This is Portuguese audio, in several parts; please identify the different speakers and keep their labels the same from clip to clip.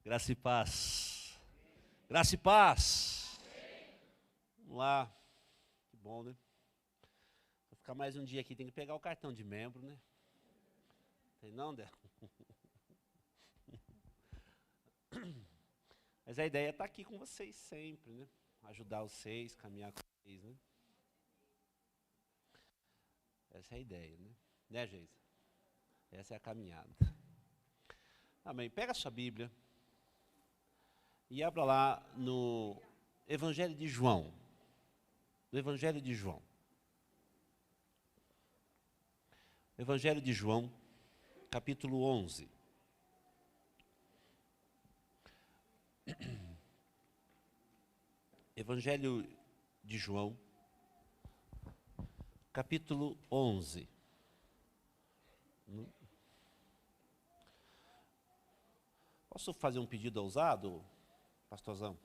Speaker 1: Graça e paz. Graça e paz. Vamos lá. Que bom, né? Vou ficar mais um dia aqui, tem que pegar o cartão de membro, né? Tem não, Dé? Mas a ideia é estar aqui com vocês sempre, né? Ajudar vocês, caminhar com vocês, né? Essa é a ideia, né? Né, Geisa? Essa é a caminhada. Amém. Pega a sua Bíblia e abra lá no Evangelho de João. No Evangelho de João. Evangelho de João, capítulo 11. Evangelho de João, capítulo 11. Posso fazer um pedido ousado, pastorzão?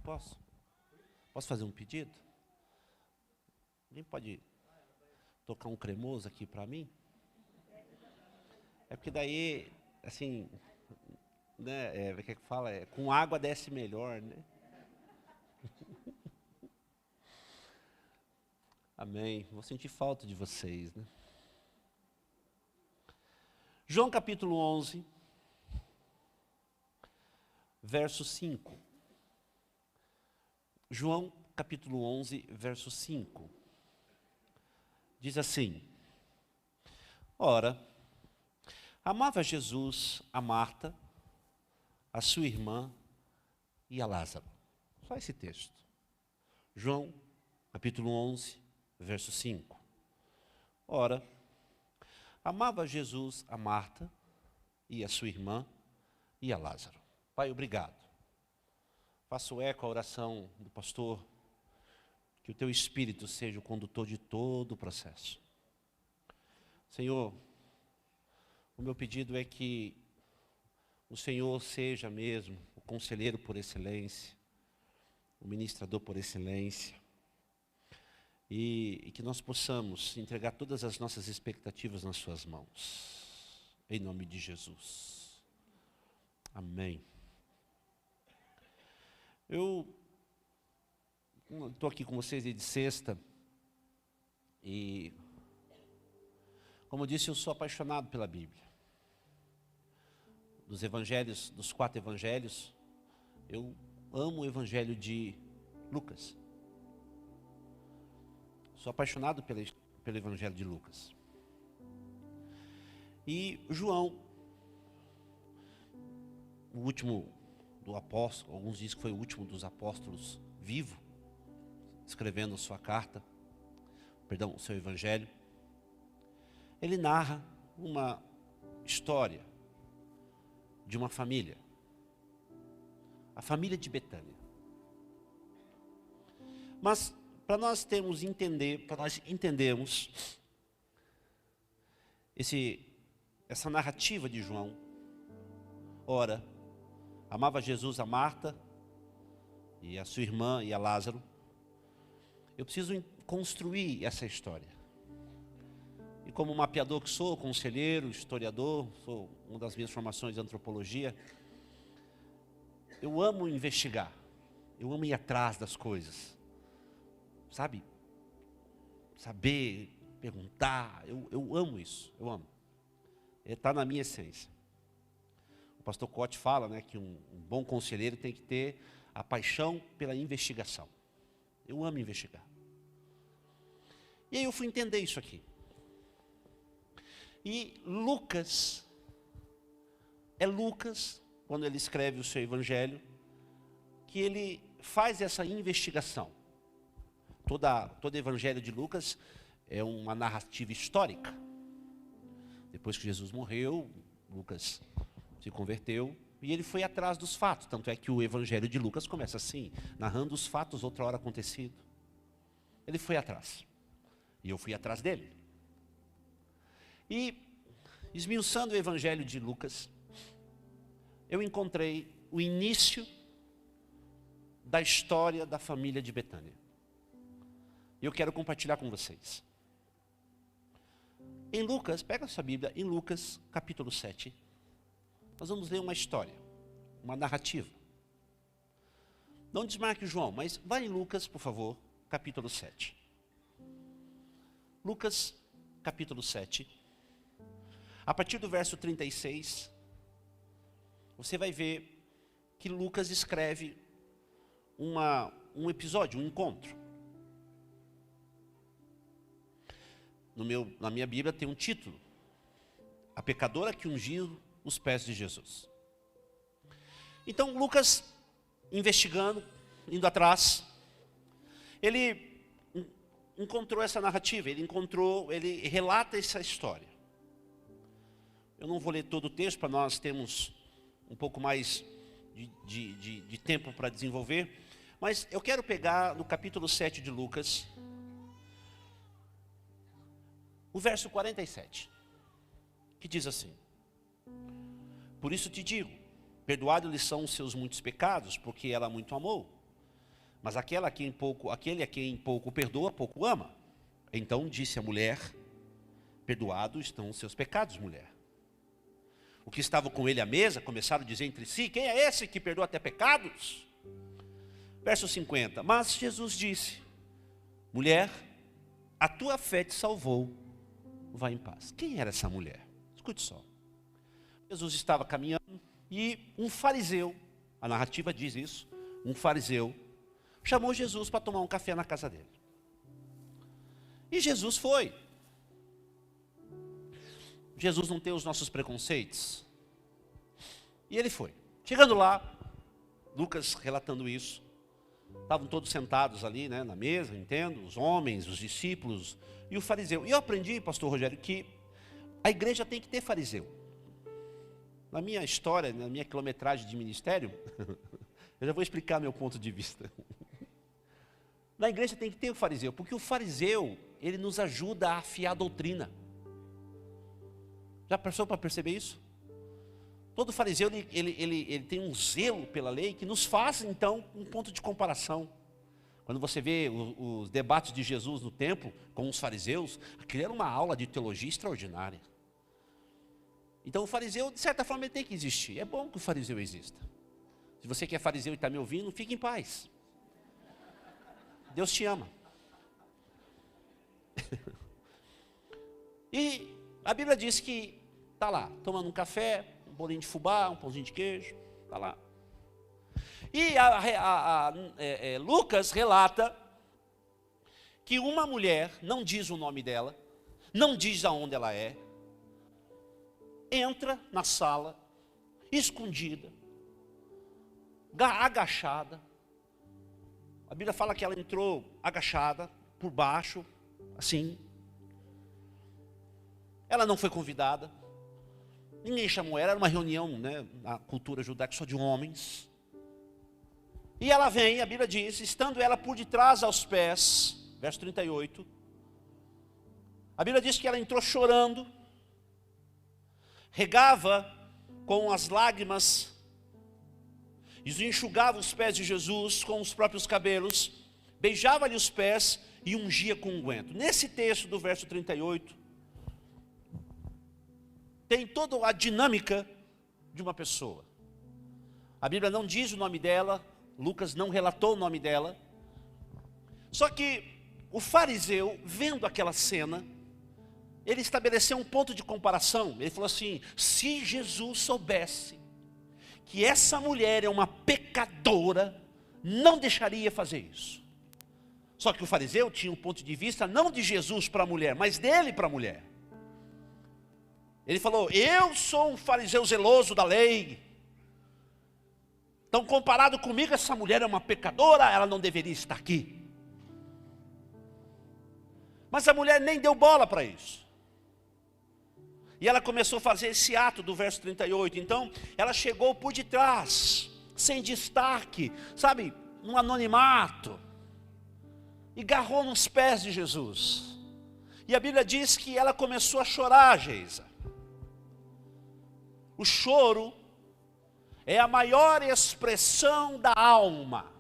Speaker 1: Posso? Posso fazer um pedido? Alguém pode tocar um cremoso aqui para mim? É porque daí, assim, né, o que é que fala? Com água desce melhor, né? Amém. Vou sentir falta de vocês, né? João capítulo 11, verso 5. João capítulo 11, verso 5. Diz assim: Ora, amava Jesus a Marta, a sua irmã e a Lázaro. Só esse texto. João capítulo 11, verso 5. Ora, amava Jesus a Marta e a sua irmã e a Lázaro. Pai, obrigado. Faço eco à oração do pastor, que o teu Espírito seja o condutor de todo o processo. Senhor, o meu pedido é que o Senhor seja mesmo o conselheiro por excelência, o ministrador por excelência, e que nós possamos entregar todas as nossas expectativas nas suas mãos. Em nome de Jesus. Amém. Eu estou aqui com vocês desde sexta e, como eu disse, eu sou apaixonado pela Bíblia. Dos evangelhos, dos 4 evangelhos, eu amo o evangelho de Lucas. Sou apaixonado pelo evangelho de Lucas. E João, o último do apóstolo, alguns dizem que foi o último dos apóstolos vivo, escrevendo sua carta, o seu evangelho, ele narra uma história de uma família, a família de Betânia. Mas para nós entendermos essa narrativa de João, ora, amava Jesus a Marta e a sua irmã e a Lázaro, eu preciso construir essa história. E como mapeador que sou, conselheiro, historiador, sou uma das minhas formações de antropologia, eu amo investigar, eu amo ir atrás das coisas, sabe? Saber, perguntar, eu amo isso, eu amo. Está na minha essência. O pastor Cote fala, né, que um bom conselheiro tem que ter a paixão pela investigação. Eu amo investigar. E aí eu fui entender isso aqui. E Lucas, quando ele escreve o seu evangelho, que ele faz essa investigação. Todo evangelho de Lucas é uma narrativa histórica. Depois que Jesus morreu, Lucas se converteu e ele foi atrás dos fatos. Tanto é que o evangelho de Lucas começa assim, narrando os fatos outrora acontecido. Ele foi atrás. E eu fui atrás dele. E, esmiuçando o evangelho de Lucas, eu encontrei o início da história da família de Betânia. E eu quero compartilhar com vocês. Em Lucas, pega a sua Bíblia, em Lucas capítulo 7, nós vamos ler uma história uma narrativa. Não desmarque João, mas vai em Lucas, por favor, capítulo 7. Lucas, capítulo 7. A partir do verso 36, você vai ver que Lucas escreve um episódio, um encontro. Na minha Bíblia tem um título: A pecadora que ungiu os pés de Jesus. Então Lucas, investigando, indo atrás, ele encontrou essa narrativa, ele relata essa história. Eu não vou ler todo o texto, para nós termos um pouco mais de tempo para desenvolver, mas eu quero pegar no capítulo 7 de Lucas, o verso 47, que diz assim: Por isso te digo, perdoados-lhe são os seus muitos pecados, porque ela muito amou. Mas aquele a quem pouco perdoa, pouco ama. Então disse a mulher: Perdoados estão os seus pecados, mulher. O que estavam com ele à mesa começaram a dizer entre si: Quem é esse que perdoa até pecados? Verso 50. Mas Jesus disse: Mulher, a tua fé te salvou, vá em paz. Quem era essa mulher? Escute só. Jesus estava caminhando e um fariseu, a narrativa diz isso, um fariseu chamou Jesus para tomar um café na casa dele. E Jesus foi. Jesus não tem os nossos preconceitos. E ele foi. Chegando lá, Lucas relatando isso, estavam todos sentados ali, né, na mesa, entendo, os homens, os discípulos e o fariseu. E eu aprendi, pastor Rogério, que a igreja tem que ter fariseu. Na minha história, na minha quilometragem de ministério, eu já vou explicar meu ponto de vista. Na igreja tem que ter o fariseu, porque o fariseu, ele nos ajuda a afiar a doutrina. Já passou para perceber isso? Todo fariseu, ele tem um zelo pela lei que nos faz, então, um ponto de comparação. Quando você vê os debates de Jesus no templo com os fariseus, aquilo era uma aula de teologia extraordinária. Então o fariseu, de certa forma, ele tem que existir. É bom que o fariseu exista. Se você que é fariseu e está me ouvindo, fique em paz. Deus te ama. E a Bíblia diz que está lá, tomando um café, um bolinho de fubá, um pãozinho de queijo, está lá. E Lucas relata que uma mulher, não diz o nome dela, não diz aonde ela é, entra na sala, escondida, agachada. A Bíblia fala que ela entrou agachada, por baixo, assim. Ela não foi convidada. Ninguém chamou ela, era uma reunião, né, na cultura judaica só de homens. E ela vem, a Bíblia diz, estando ela por detrás aos pés, verso 38. A Bíblia diz que ela entrou chorando, regava com as lágrimas, e enxugava os pés de Jesus com os próprios cabelos, beijava-lhe os pés e ungia com unguento. Nesse texto do verso 38, tem toda a dinâmica de uma pessoa. A Bíblia não diz o nome dela, Lucas não relatou o nome dela. Só que o fariseu, vendo aquela cena, ele estabeleceu um ponto de comparação. Ele falou assim: se Jesus soubesse que essa mulher é uma pecadora, não deixaria fazer isso. Só que o fariseu tinha um ponto de vista não de Jesus para a mulher, mas dele para a mulher. Ele falou: eu sou um fariseu zeloso da lei, então comparado comigo essa mulher é uma pecadora, ela não deveria estar aqui. Mas a mulher nem deu bola para isso. E ela começou a fazer esse ato do verso 38. Então ela chegou por detrás, sem destaque, sabe, um anonimato, e agarrou nos pés de Jesus. E a Bíblia diz que ela começou a chorar, Geisa. O choro é a maior expressão da alma.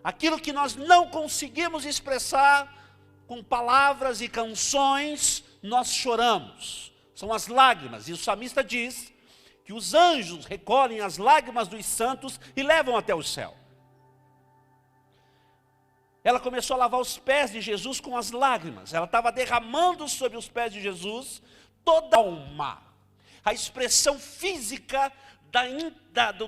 Speaker 1: Aquilo que nós não conseguimos expressar com palavras e canções, nós choramos. São as lágrimas. E o salmista diz que os anjos recolhem as lágrimas dos santos e levam até o céu. Ela começou a lavar os pés de Jesus com as lágrimas. Ela estava derramando sobre os pés de Jesus toda a alma. A expressão física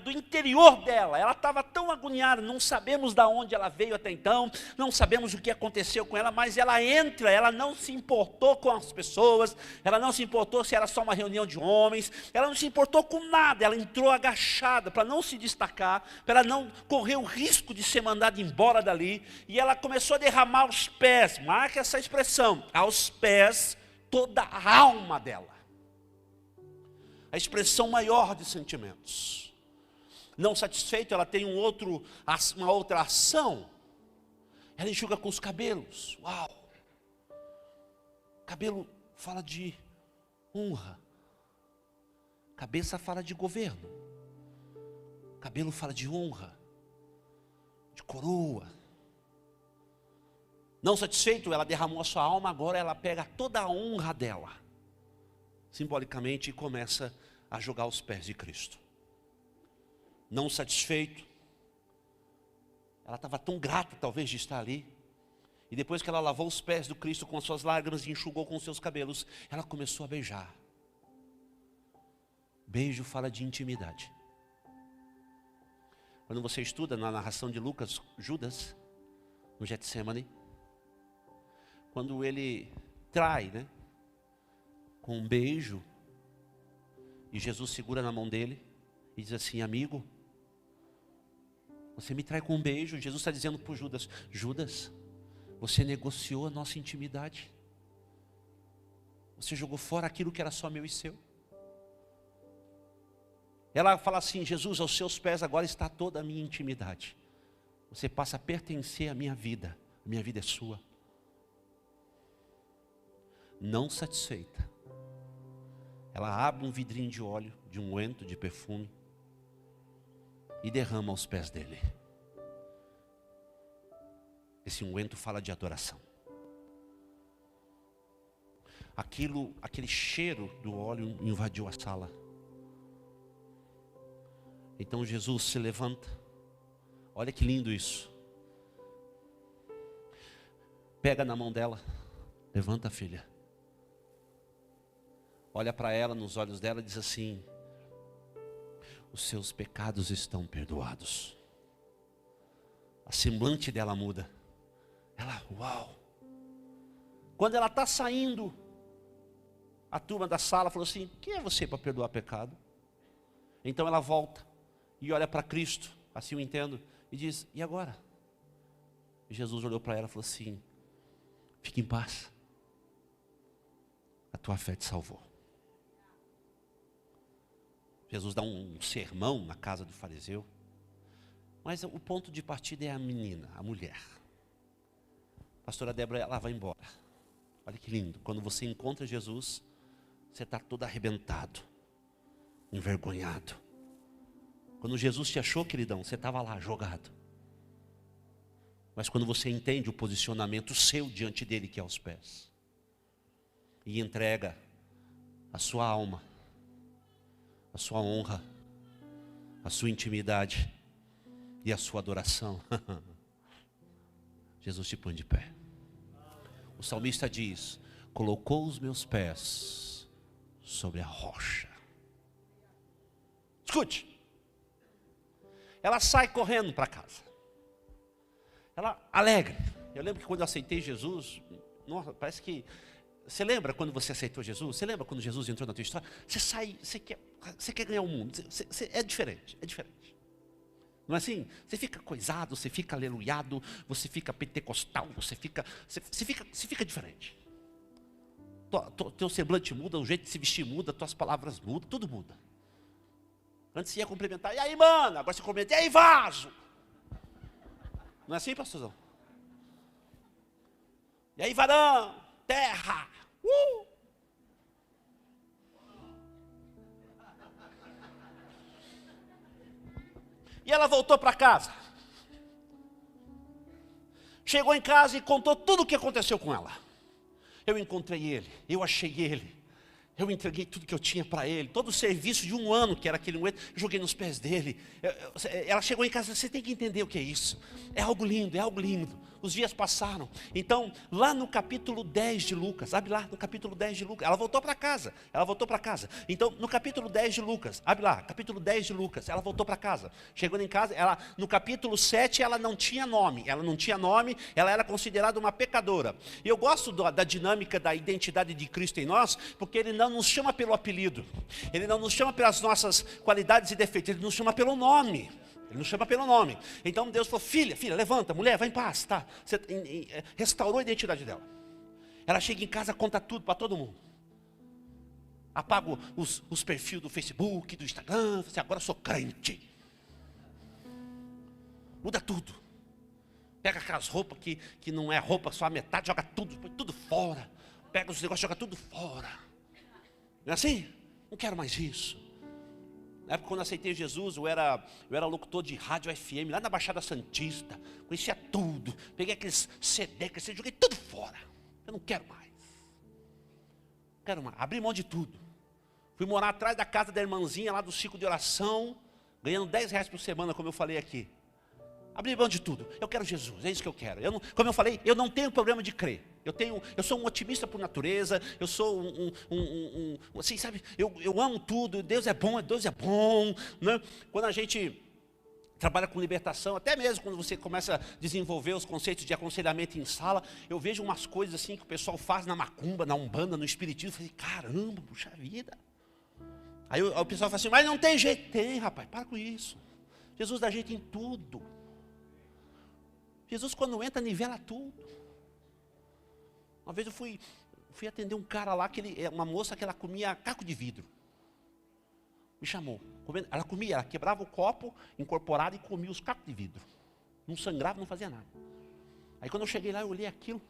Speaker 1: do interior dela. Ela estava tão agoniada, não sabemos de onde ela veio até então, não sabemos o que aconteceu com ela, mas ela entra, ela não se importou com as pessoas, ela não se importou se era só uma reunião de homens, ela não se importou com nada, ela entrou agachada para não se destacar, para não correr o risco de ser mandada embora dali, e ela começou a derramar aos pés, marca essa expressão, aos pés, toda a alma dela. A expressão maior de sentimentos. Não satisfeito, ela tem uma outra ação. Ela enxuga com os cabelos. Uau! Cabelo fala de honra. Cabeça fala de governo. Cabelo fala de honra, de coroa. Não satisfeito, ela derramou a sua alma, agora ela pega toda a honra dela, simbolicamente, e começa a jogar aos pés de Cristo. Não satisfeito, ela estava tão grata talvez de estar ali, e depois que ela lavou os pés do Cristo com as suas lágrimas e enxugou com os seus cabelos, ela começou a beijar. Beijo fala de intimidade. Quando você estuda na narração de Lucas, Judas, no Getsemane, quando ele trai, com um beijo, e Jesus segura na mão dele e diz assim: amigo, você me trai com um beijo. Jesus está dizendo para o Judas: Judas, você negociou a nossa intimidade, você jogou fora aquilo que era só meu e seu. Ela fala assim: Jesus, aos seus pés agora está toda a minha intimidade, você passa a pertencer à minha vida é sua. Não satisfeita, ela abre um vidrinho de óleo, de unguento, de perfume, e derrama aos pés dele. Esse unguento fala de adoração. Aquele cheiro do óleo invadiu a sala. Então Jesus se levanta. Olha que lindo isso. Pega na mão dela. Levanta, filha. Olha para ela, nos olhos dela, e diz assim: os seus pecados estão perdoados. A semblante dela muda. Ela, uau. Quando ela está saindo, a turma da sala falou assim: quem é você para perdoar pecado? Então ela volta e olha para Cristo, assim eu entendo, e diz: e agora? E Jesus olhou para ela e falou assim: fique em paz, a tua fé te salvou. Jesus dá um sermão na casa do fariseu, mas o ponto de partida é a menina, a mulher. A pastora Débora, ela vai embora. Olha que lindo, quando você encontra Jesus, você está todo arrebentado, envergonhado. Quando Jesus te achou, queridão, você estava lá jogado. Mas quando você entende o posicionamento seu diante dele, que é aos pés, e entrega a sua alma, a sua honra, a sua intimidade e a sua adoração, Jesus te põe de pé. O salmista diz: colocou os meus pés sobre a rocha. Escute. Ela sai correndo para casa. Ela alegre. Eu lembro que quando eu aceitei Jesus, nossa, parece que... Você lembra quando você aceitou Jesus? Você lembra quando Jesus entrou na tua história? Você sai, você quer ganhar o mundo. É diferente, é diferente. Não é assim? Você fica coisado, você fica aleluiado, você fica pentecostal, você fica diferente. Teu semblante muda, o jeito de se vestir muda, tuas palavras mudam, tudo muda. Antes você ia cumprimentar: e aí, mano? Agora você cumprimenta: e aí, vaso? Não é assim, pastorzão? E aí, varão? Terra? E ela voltou para casa. Chegou em casa e contou tudo o que aconteceu com ela. Eu encontrei ele, eu achei ele. Eu entreguei tudo que eu tinha para ele, todo o serviço de 1 ano, que era aquele moedo, eu joguei nos pés dele. Ela chegou em casa, você tem que entender o que é isso. É algo lindo, é algo lindo. Os dias passaram. Então, lá no capítulo 10 de Lucas, abre lá no capítulo 10 de Lucas, ela voltou para casa. Então, no capítulo 10 de Lucas, abre lá, capítulo 10 de Lucas, ela voltou para casa. Chegando em casa, no capítulo 7, ela não tinha nome. Ela era considerada uma pecadora. E eu gosto da dinâmica da identidade de Cristo em nós, porque ele não nos chama pelo apelido, ele não nos chama pelas nossas qualidades e defeitos, ele nos chama pelo nome. Então Deus falou, filha, levanta, mulher, vai em paz, tá? Você restaurou a identidade dela. Ela chega em casa, conta tudo para todo mundo. Apaga os perfis do Facebook, do Instagram, assim, agora eu sou crente. Muda tudo. Pega aquelas roupas que não é roupa, só a metade, joga tudo fora. Pega os negócios, joga tudo fora. Não é assim? Não quero mais isso. Na época, quando eu aceitei Jesus, eu era locutor de rádio FM, lá na Baixada Santista. Conhecia tudo. Peguei aqueles CD, joguei tudo fora. Eu não quero mais. Abri mão de tudo. Fui morar atrás da casa da irmãzinha, lá do ciclo de oração, ganhando R$10 por semana, como eu falei aqui. Abri mão de tudo. Eu quero Jesus, é isso que eu quero. Como eu falei, eu não tenho problema de crer. Eu sou um otimista por natureza. Eu sou assim, sabe? Eu amo tudo. Deus é bom. Né? Quando a gente trabalha com libertação, até mesmo quando você começa a desenvolver os conceitos de aconselhamento em sala, eu vejo umas coisas assim que o pessoal faz na macumba, na umbanda, no espiritismo. Eu falei, caramba, puxa vida. Aí o pessoal fala assim, mas não tem jeito. Tem, rapaz, para com isso. Jesus dá jeito em tudo. Jesus, quando entra, nivela tudo. Uma vez eu fui atender um cara lá, uma moça que ela comia caco de vidro. Me chamou. Ela quebrava o copo incorporado e comia os cacos de vidro. Não sangrava, não fazia nada. Aí quando eu cheguei lá, eu olhei aquilo.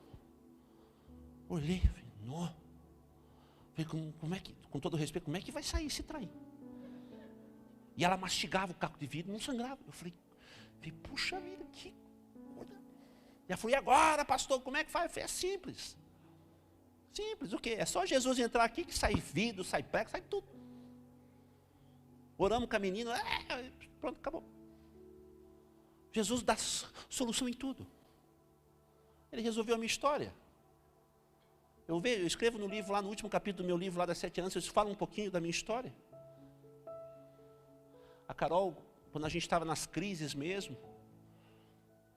Speaker 1: Falei, não. Falei, como é que, com todo respeito, como é que vai sair esse trem? E ela mastigava o caco de vidro, não sangrava. Eu falei, puxa vida, que coisa. E ela falou, e agora, pastor, como é que faz? Eu falei, é simples. Simples, o quê? É só Jesus entrar aqui que sai vidro, sai prego, sai tudo. Oramos com a menina, pronto, acabou. Jesus dá solução em tudo. Ele resolveu a minha história. Eu escrevo no livro, lá no último capítulo do meu livro, lá das 7 anos, eu falo um pouquinho da minha história. A Carol, quando a gente estava nas crises mesmo,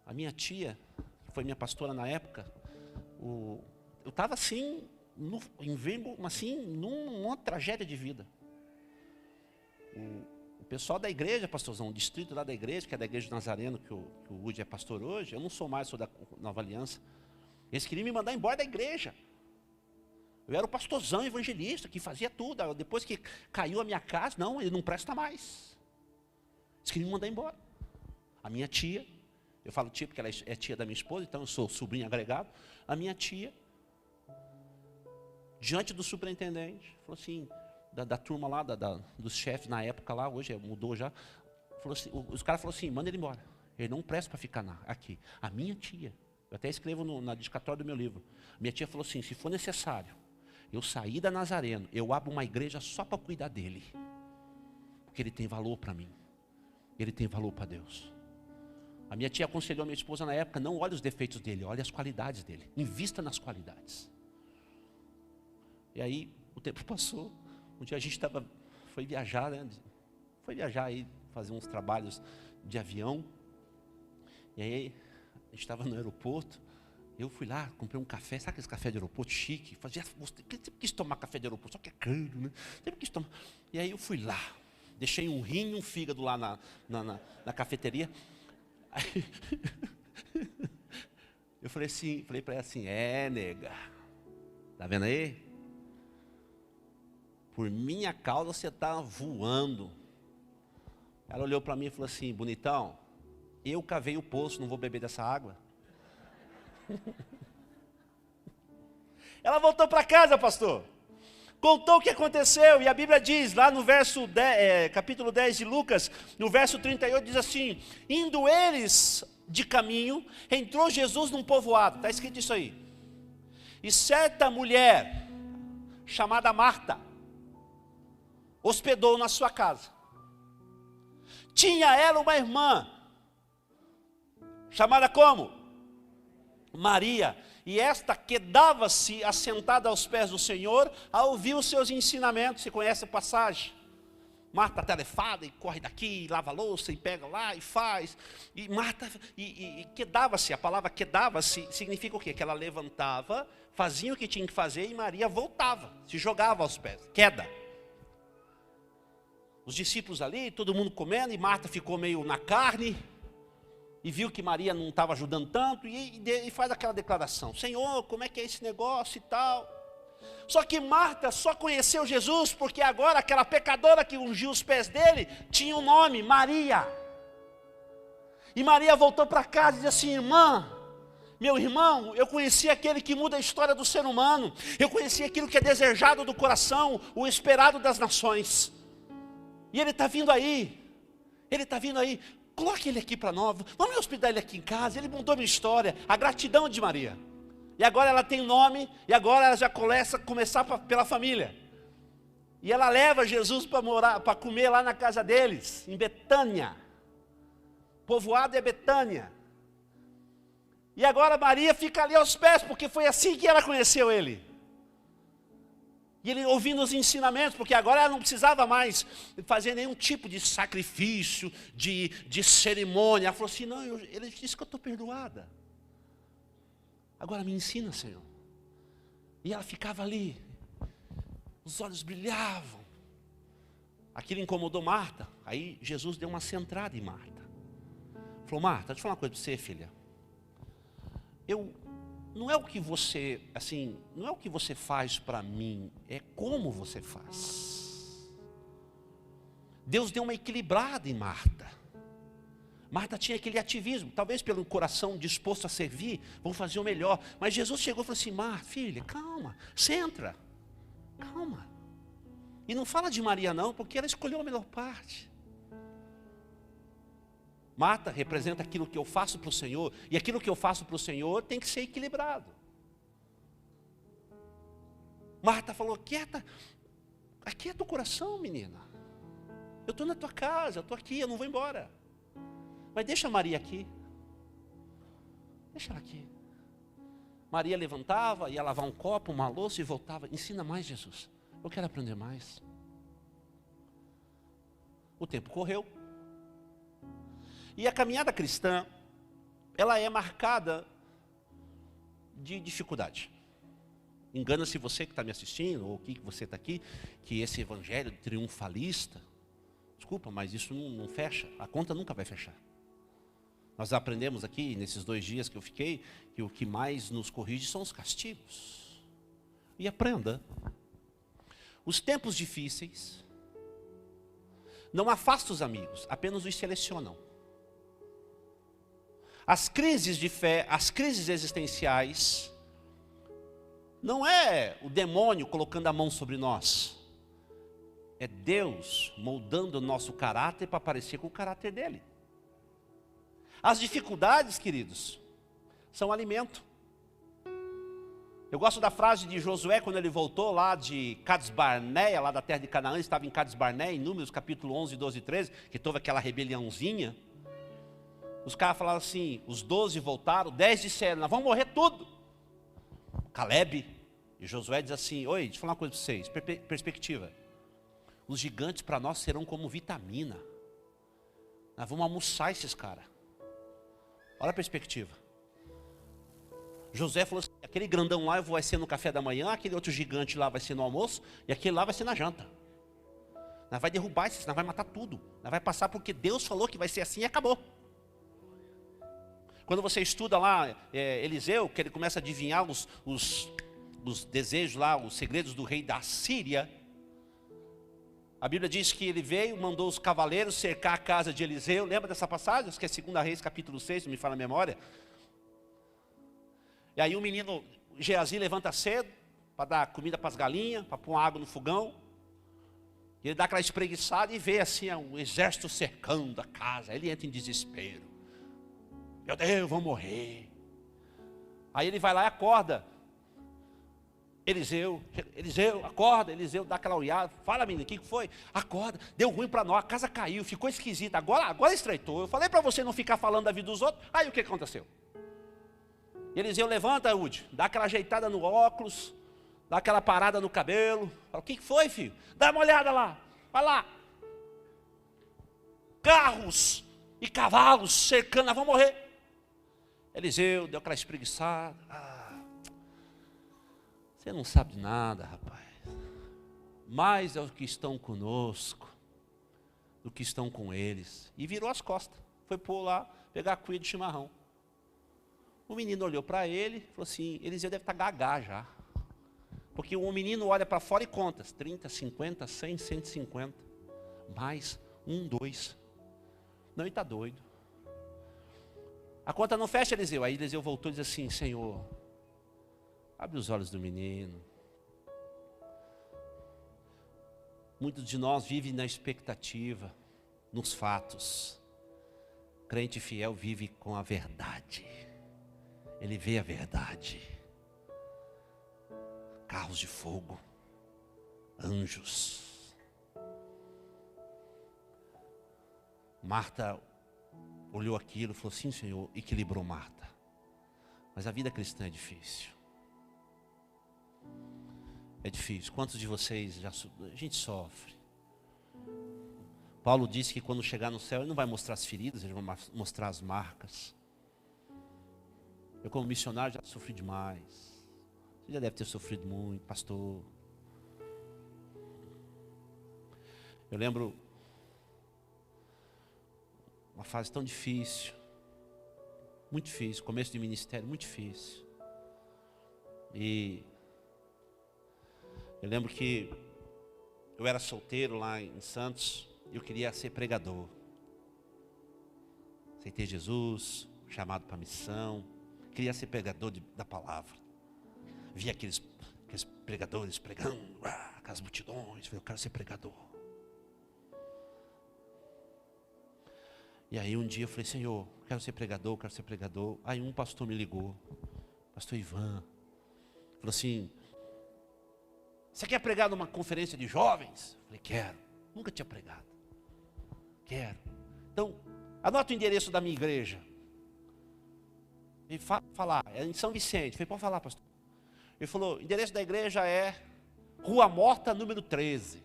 Speaker 1: a minha tia, que foi minha pastora na época, eu estava assim, numa tragédia de vida. O pessoal da igreja, pastorzão, o distrito lá da igreja, que é da igreja de Nazareno, que o Woody é pastor hoje, eu não sou mais, sou da Nova Aliança. Eles queriam me mandar embora da igreja. Eu era o pastorzão evangelista, que fazia tudo. Depois que caiu a minha casa, não, ele não presta mais. Eles queriam me mandar embora. A minha tia, eu falo tia porque ela é tia da minha esposa, então eu sou sobrinho agregado. A minha tia, diante do superintendente, falou assim, da turma lá, dos chefes na época lá, hoje mudou já, falou assim, os caras falaram assim, manda ele embora. Ele não presta para ficar aqui. A minha tia, eu até escrevo na dedicatória do meu livro, minha tia falou assim, se for necessário, eu sair da Nazareno, eu abro uma igreja só para cuidar dele. Porque ele tem valor para mim. Ele tem valor para Deus. A minha tia aconselhou a minha esposa na época, não olhe os defeitos dele, olhe as qualidades dele. Invista nas qualidades. E aí, o tempo passou. Um dia a gente foi viajar, né? Foi viajar aí, fazer uns trabalhos de avião. E aí, a gente estava no aeroporto. Eu fui lá, comprei um café, sabe aquele café de aeroporto chique? Sempre quis tomar café de aeroporto, só que é caro, né? Sempre quis tomar. E aí eu fui lá, deixei um rim e um fígado lá na cafeteria. Aí, eu falei para ela assim, nega, tá vendo aí? Por minha causa você está voando. Ela olhou para mim e falou assim, bonitão, eu cavei o poço, não vou beber dessa água. Ela voltou para casa, pastor. Contou o que aconteceu. E a Bíblia diz, lá no capítulo 10 de Lucas, no verso 38, diz assim, indo eles de caminho, entrou Jesus num povoado. Está escrito isso aí. E certa mulher, chamada Marta, hospedou na sua casa. Tinha ela uma irmã, chamada como? Maria. E esta quedava-se assentada aos pés do Senhor, a ouvir os seus ensinamentos. Você conhece a passagem? Marta atarefada e corre daqui, e lava a louça, e pega lá, e faz. E Marta, e quedava-se, a palavra quedava-se significa o quê? Que ela levantava, fazia o que tinha que fazer, e Maria voltava, se jogava aos pés, queda. Os discípulos ali, todo mundo comendo, e Marta ficou meio na carne, e viu que Maria não estava ajudando tanto, e faz aquela declaração: Senhor, como é que é esse negócio e tal. Só que Marta só conheceu Jesus porque agora aquela pecadora que ungiu os pés dele tinha um nome, Maria. E Maria voltou para casa e disse assim: irmã, meu irmão, eu conheci aquele que muda a história do ser humano. Eu conheci aquilo que é desejado do coração, o esperado das nações. E ele está vindo aí, ele está vindo aí. Coloque ele aqui para nós, vamos hospedar ele aqui em casa. Ele mudou minha história, a gratidão de Maria. E agora ela tem nome, e agora ela já começar pela família. E ela leva Jesus para comer lá na casa deles, em Betânia. Povoado é Betânia. E agora Maria fica ali aos pés, porque foi assim que ela conheceu ele. E ele ouvindo os ensinamentos, porque agora ela não precisava mais fazer nenhum tipo de sacrifício, de cerimônia. Ela falou assim: não, ele disse que eu estou perdoada. Agora me ensina, Senhor. E ela ficava ali, os olhos brilhavam. Aquilo incomodou Marta. Aí Jesus deu uma centrada em Marta. Falou: Marta, deixa eu falar uma coisa para você, filha. Não é o que você, assim, não é o que você faz para mim, é como você faz. Deus deu uma equilibrada em Marta. Marta tinha aquele ativismo, talvez pelo coração disposto a servir, vamos fazer o melhor. Mas Jesus chegou e falou assim: Marta, filha, calma, centra, calma. E não fala de Maria não, porque ela escolheu a melhor parte. Marta representa aquilo que eu faço para o Senhor, e aquilo que eu faço para o Senhor tem que ser equilibrado. Marta falou: quieta, aquieta o coração, menina. Eu estou na tua casa, eu estou aqui, eu não vou embora. Mas deixa Maria aqui. Deixa ela aqui. Maria levantava, ia lavar um copo, uma louça e voltava. Ensina mais, Jesus. Eu quero aprender mais. O tempo correu. E a caminhada cristã, ela é marcada de dificuldade. Engana-se você que está me assistindo, ou que você está aqui, que esse evangelho triunfalista, desculpa, mas isso não fecha. A conta nunca vai fechar. Nós aprendemos aqui, nesses 2 dias que eu fiquei, que o que mais nos corrige são os castigos. E aprenda, os tempos difíceis não afastam os amigos, apenas os selecionam. As crises de fé, as crises existenciais, não é o demônio colocando a mão sobre nós. É Deus moldando o nosso caráter para parecer com o caráter dele. As dificuldades, queridos, são alimento. Eu gosto da frase de Josué, quando ele voltou lá de Cades Barneia, lá da terra de Canaã, estava em Cades Barneia, em Números capítulo 11, 12 e 13, que houve aquela rebeliãozinha. Os caras falaram assim, os 12 voltaram, 10 disseram: nós vamos morrer tudo. Caleb e Josué diz assim: oi, deixa eu falar uma coisa para vocês, perspectiva. Os gigantes para nós serão como vitamina. Nós vamos almoçar esses caras. Olha a perspectiva. José falou assim: aquele grandão lá vai ser no café da manhã, aquele outro gigante lá vai ser no almoço, e aquele lá vai ser na janta. Nós vai derrubar esses, nós vai matar tudo. Nós vai passar porque Deus falou que vai ser assim e acabou. Quando você estuda lá Eliseu, que ele começa a adivinhar os desejos lá, os segredos do rei da Síria, a Bíblia diz que ele veio, mandou os cavaleiros cercar a casa de Eliseu. Lembra dessa passagem? Que é 2 Reis capítulo 6, não me fala a memória. E aí o menino Geazi levanta cedo, para dar comida para as galinhas, para pôr água no fogão. E ele dá aquela espreguiçada e vê assim um exército cercando a casa. Ele entra em desespero. Meu Deus, vou morrer. Aí ele vai lá e acorda Eliseu, acorda. Eliseu dá aquela olhada. Fala, menino, o que foi? Acorda, deu ruim para nós, a casa caiu, ficou esquisita. Agora estreitou. Eu falei para você não ficar falando da vida dos outros. Aí o que aconteceu? Eliseu levanta, Udi, dá aquela ajeitada no óculos, dá aquela parada no cabelo. Fala, o que foi, filho? Dá uma olhada lá, vai lá. Carros e cavalos cercando, nós vamos morrer. Eliseu deu aquela espreguiçada. Você não sabe de nada, rapaz. Mais é os que estão conosco do que estão com eles. E virou as costas. Foi pôr lá, pegar a cuia de chimarrão. O menino olhou para ele e falou assim, Eliseu deve estar gagá já. Porque o menino olha para fora e conta. 30, 50, 100, 150. Mais 1, 2. Não, ele está doido. A conta não fecha, Eliseu. Aí Eliseu voltou e disse assim, Senhor, abre os olhos do menino. Muitos de nós vivem na expectativa, nos fatos. Crente fiel vive com a verdade. Ele vê a verdade. Carros de fogo, anjos. Marta olhou aquilo e falou, sim, Senhor, equilibrou Marta. Mas a vida cristã é difícil. É difícil. Quantos de vocês já... A gente sofre. Paulo disse que quando chegar no céu, ele não vai mostrar as feridas, ele vai mostrar as marcas. Eu como missionário já sofri demais. Você já deve ter sofrido muito, pastor. Eu lembro uma fase tão difícil. Muito difícil, começo de ministério, muito difícil. E eu lembro que eu era solteiro lá em Santos e eu queria ser pregador. Aceitei Jesus, chamado para a missão. Queria ser pregador da palavra. Vi aqueles pregadores pregando, aquelas multidões. Falei, eu quero ser pregador. E aí um dia eu falei, Senhor, quero ser pregador, quero ser pregador. Aí um pastor me ligou, pastor Ivan. Falou assim, você quer pregar numa conferência de jovens? Eu falei, quero. Nunca tinha pregado. Quero. Então, anota o endereço da minha igreja. E falar, é em São Vicente. Eu falei, pode falar, pastor. Ele falou, o endereço da igreja é Rua Morta, número 13.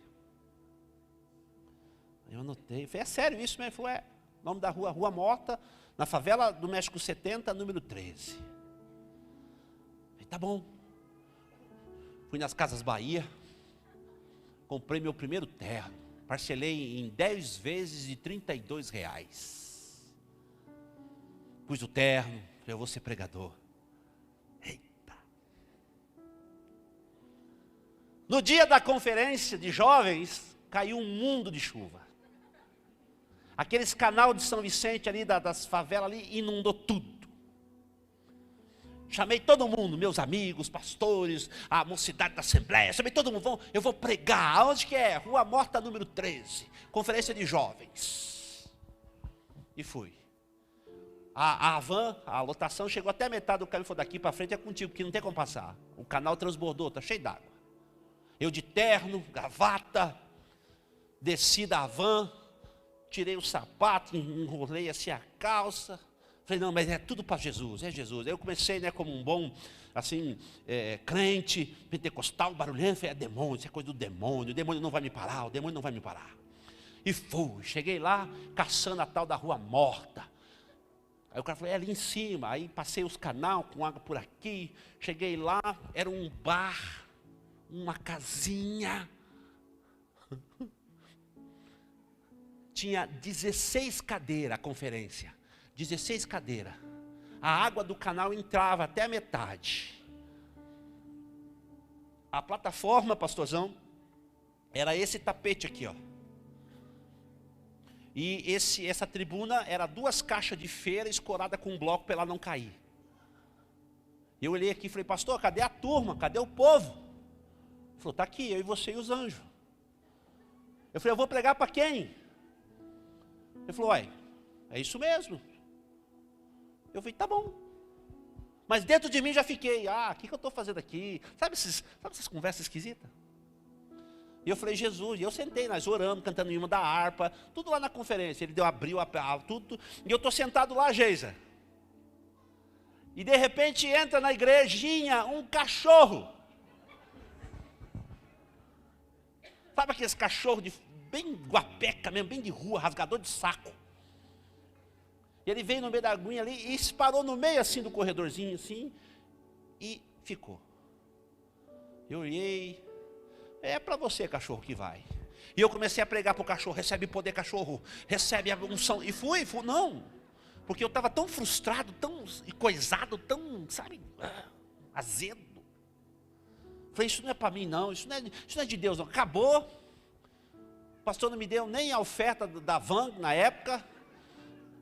Speaker 1: Eu anotei. Eu falei, é sério isso mesmo? Ele falou, é. Nome da rua, Rua Morta, na favela do México 70, número 13. Eu falei, tá bom. Fui nas Casas Bahia, comprei meu primeiro terno, parcelei em 10 vezes de R$32. Pus o terno, falei, eu vou ser pregador. Eita! No dia da conferência de jovens, caiu um mundo de chuva. Aqueles canal de São Vicente ali, das favelas ali, inundou tudo. Chamei todo mundo, meus amigos, pastores, a mocidade da Assembleia, chamei todo mundo, eu vou pregar, aonde que é? Rua Morta, número 13, conferência de jovens. E fui. A van, a lotação chegou até a metade do caminho, foi daqui para frente, é contigo, porque não tem como passar. O canal transbordou, está cheio d'água. Eu de terno, gravata, desci da van, tirei o sapato, enrolei assim a calça. Falei, não, mas é tudo para Jesus, é Jesus. Aí eu comecei, né, como um bom, assim, crente, pentecostal, barulhento. Falei, é demônio, isso é coisa do demônio. O demônio não vai me parar, o demônio não vai me parar. E fui, cheguei lá, caçando a tal da Rua Morta. Aí o cara falou, é ali em cima. Aí passei os canal com água por aqui. Cheguei lá, era um bar, uma casinha. Tinha 16 cadeiras a conferência. 16 cadeiras. A água do canal entrava até a metade. A plataforma, pastorzão, era esse tapete aqui, ó. E essa tribuna era 2 caixas de feira escorada com um bloco para ela não cair. Eu olhei aqui e falei, pastor, cadê a turma? Cadê o povo? Ele falou, está aqui, eu e você e os anjos. Eu falei, eu vou pregar para quem? Ele falou, uai, é isso mesmo. Eu falei, tá bom. Mas dentro de mim já fiquei, o que eu estou fazendo aqui? Sabe essas conversas esquisitas? E eu falei, Jesus, e eu sentei, nós oramos, cantando em uma da harpa, tudo lá na conferência. Ele abriu tudo, e eu estou sentado lá, Geisa. E de repente entra na igrejinha um cachorro. Sabe aqueles cachorros bem guapeca mesmo, bem de rua, rasgador de saco. E ele veio no meio da aguinha ali e parou no meio assim do corredorzinho assim, e ficou. Eu olhei. É para você, cachorro, que vai. E eu comecei a pregar para o cachorro, recebe poder, cachorro, recebe a unção. E fui, não. Porque eu estava tão frustrado, tão coisado, tão, sabe, azedo. Falei, isso não é para mim não, isso não é de Deus não. Acabou. O pastor não me deu nem a oferta da van na época.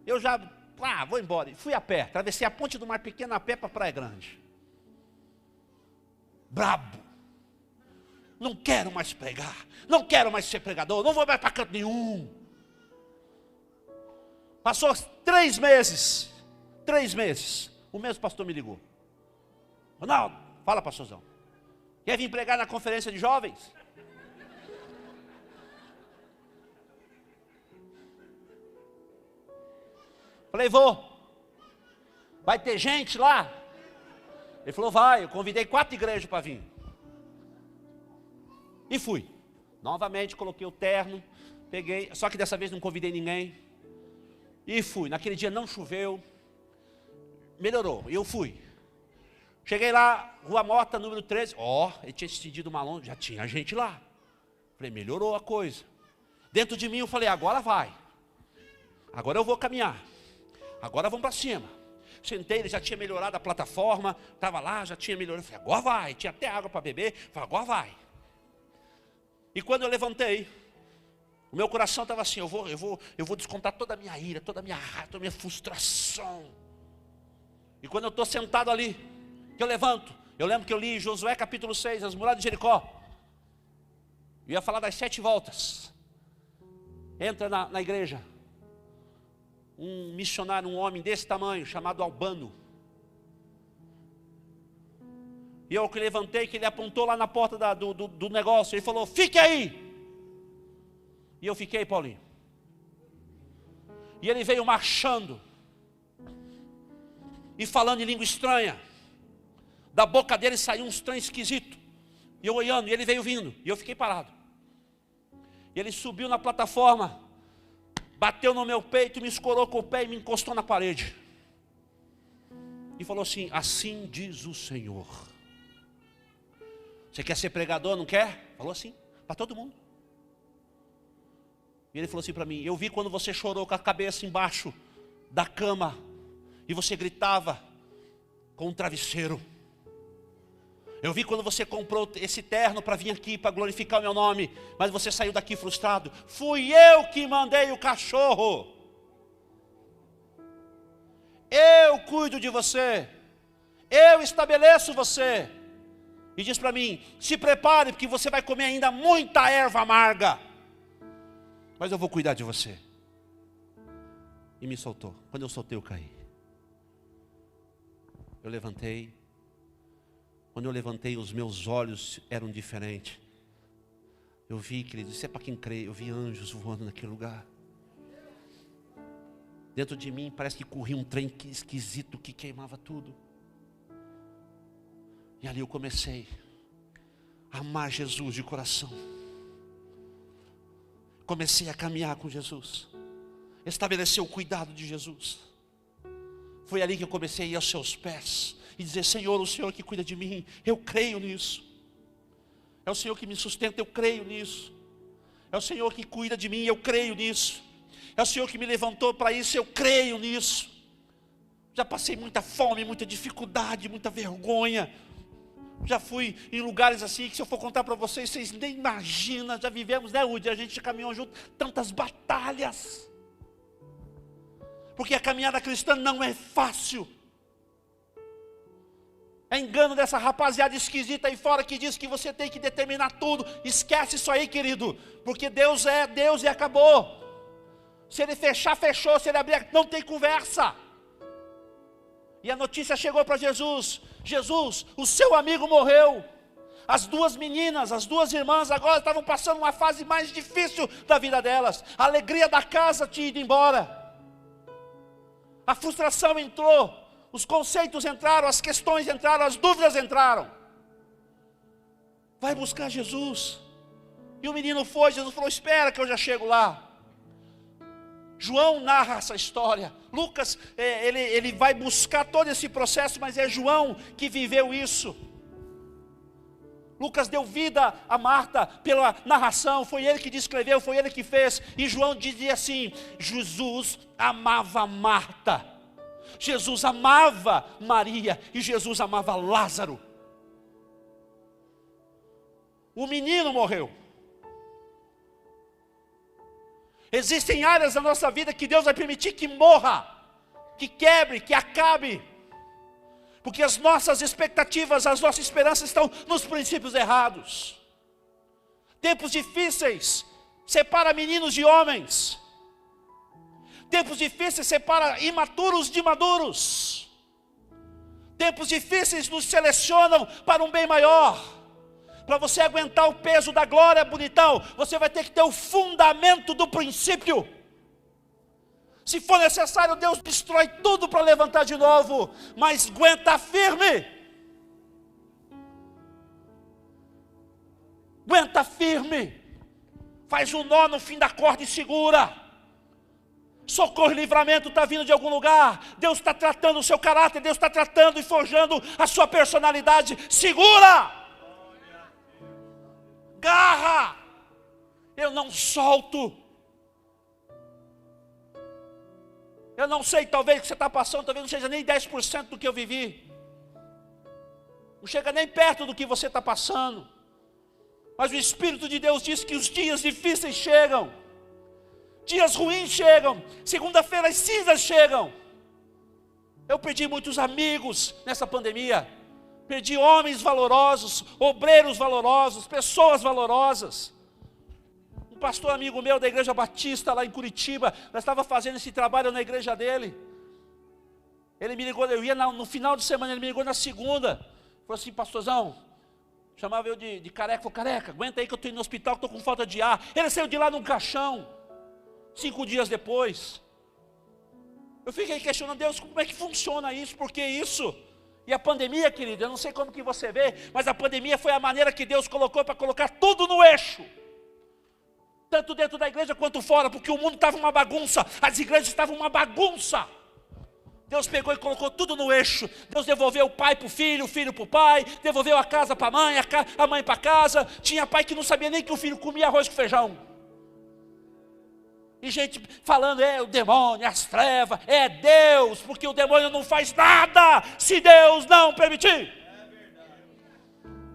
Speaker 1: Eu já, vou embora. E fui a pé, atravessei a ponte do Mar Pequeno a pé para a Praia Grande. Brabo. Não quero mais pregar, não quero mais ser pregador, não vou mais para canto nenhum. Passou 3 meses, o mesmo pastor me ligou. Ronaldo, fala, pastorzão, quer vir pregar na conferência de jovens? Falei, vou. Vai ter gente lá? Ele falou, vai. Eu convidei 4 igrejas para vir. E fui. Novamente coloquei o terno, peguei, só que dessa vez não convidei ninguém. E fui. Naquele dia não choveu. Melhorou. E eu fui. Cheguei lá, Rua Mota, número 13. Ele tinha estendido uma lona, já tinha gente lá. Falei, melhorou a coisa. Dentro de mim eu falei, agora vai. Agora eu vou caminhar. Agora vamos para cima. Sentei, ele já tinha melhorado a plataforma, estava lá, já tinha melhorado. Falei, agora vai. Tinha até água para beber. Falei, agora vai. E quando eu levantei, o meu coração estava assim, eu vou descontar toda a minha ira, toda a minha raiva, toda a minha frustração. E quando eu estou sentado ali, que eu levanto, eu lembro que eu li Josué capítulo 6, as muralhas de Jericó. Eu ia falar das 7 voltas. Entra na igreja um missionário, um homem desse tamanho, chamado Albano. E eu que levantei, que ele apontou lá na porta do negócio, ele falou, fique aí. E eu fiquei, Paulinho. E ele veio marchando, e falando em língua estranha. Da boca dele saiu um estranho esquisito. E eu olhando, e ele veio vindo, e eu fiquei parado. E ele subiu na plataforma, bateu no meu peito, me escorou com o pé e me encostou na parede. E falou assim, assim diz o Senhor. Você quer ser pregador, não quer? Falou assim, para todo mundo. E ele falou assim para mim, eu vi quando você chorou com a cabeça embaixo da cama, e você gritava com um travesseiro. Eu vi quando você comprou esse terno para vir aqui, para glorificar o meu nome, mas você saiu daqui frustrado. Fui eu que mandei o cachorro. Eu cuido de você. Eu estabeleço você. E diz para mim, se prepare, porque você vai comer ainda muita erva amarga. Mas eu vou cuidar de você. E me soltou. Quando eu soltei, eu caí. Eu levantei. Quando eu levantei, os meus olhos eram diferentes. Eu vi, querido, isso é para quem crê. Eu vi anjos voando naquele lugar. Dentro de mim parece que corria um trem esquisito que queimava tudo. E ali eu comecei a amar Jesus de coração. Comecei a caminhar com Jesus. Estabelecer o cuidado de Jesus. Foi ali que eu comecei a ir aos seus pés e dizer, Senhor, o Senhor que cuida de mim, eu creio nisso. É o Senhor que me sustenta, eu creio nisso. É o Senhor que cuida de mim, eu creio nisso. É o Senhor que me levantou para isso, eu creio nisso. Já passei muita fome, muita dificuldade, muita vergonha. Já fui em lugares assim que se eu for contar para vocês, vocês nem imaginam. Já vivemos, né, Udi? A gente caminhou junto tantas batalhas. Porque a caminhada cristã não é fácil. É engano dessa rapaziada esquisita aí fora que diz que você tem que determinar tudo. Esquece isso aí, querido. Porque Deus é Deus e acabou. Se Ele fechar, fechou. Se Ele abrir, não tem conversa. E a notícia chegou para Jesus: Jesus, o seu amigo morreu. As duas meninas, as duas irmãs agora estavam passando uma fase mais difícil da vida delas. A alegria da casa tinha ido embora. A frustração entrou, os conceitos entraram, as questões entraram, as dúvidas entraram. Vai buscar Jesus. E o menino foi, Jesus falou: espera que eu já chego lá. João narra essa história. Lucas, ele vai buscar todo esse processo, mas é João que viveu isso. Lucas deu vida a Marta pela narração, foi ele que descreveu, foi ele que fez. E João dizia assim: Jesus amava Marta, Jesus amava Maria e Jesus amava Lázaro. O menino morreu. Existem áreas da nossa vida que Deus vai permitir que morra, que quebre, que acabe, porque as nossas expectativas, as nossas esperanças estão nos princípios errados. Tempos difíceis separa meninos de homens. Tempos difíceis separa imaturos de maduros. Tempos difíceis nos selecionam para um bem maior. Para você aguentar o peso da glória, bonitão, você vai ter que ter o fundamento do princípio. Se for necessário, Deus destrói tudo para levantar de novo, mas aguenta firme. Aguenta firme. Faz um nó no fim da corda e segura. Socorro e livramento está vindo de algum lugar. Deus está tratando o seu caráter, Deus está tratando e forjando a sua personalidade. Segura! Garra! Eu não solto. Eu não sei, talvez o que você está passando, talvez não seja nem 10% do que eu vivi. Não chega nem perto do que você está passando. Mas o Espírito de Deus diz que os dias difíceis chegam. Dias ruins chegam. Segunda-feira as cinzas chegam. Eu perdi muitos amigos nessa pandemia. Perdi homens valorosos, obreiros valorosos, pessoas valorosas. Um pastor amigo meu da Igreja Batista lá em Curitiba, nós estava fazendo esse trabalho na igreja dele. Ele me ligou, eu ia no final de semana, ele me ligou na segunda. Falou assim: pastorzão, chamava eu de careca, falou: careca, aguenta aí que eu estou indo no hospital, que estou com falta de ar. Ele saiu de lá num caixão, 5 dias depois. Eu fiquei questionando: Deus, como é que funciona isso? Por que isso? E a pandemia, querido, eu não sei como que você vê, mas a pandemia foi a maneira que Deus colocou para colocar tudo no eixo. Tanto dentro da igreja quanto fora, porque o mundo estava uma bagunça, as igrejas estavam uma bagunça. Deus pegou e colocou tudo no eixo. Deus devolveu o pai para o filho para o pai, devolveu a casa para a mãe, a mãe para a casa. Tinha pai que não sabia nem que o filho comia arroz com feijão. E gente falando: é o demônio, as trevas, é Deus, porque o demônio não faz nada se Deus não permitir.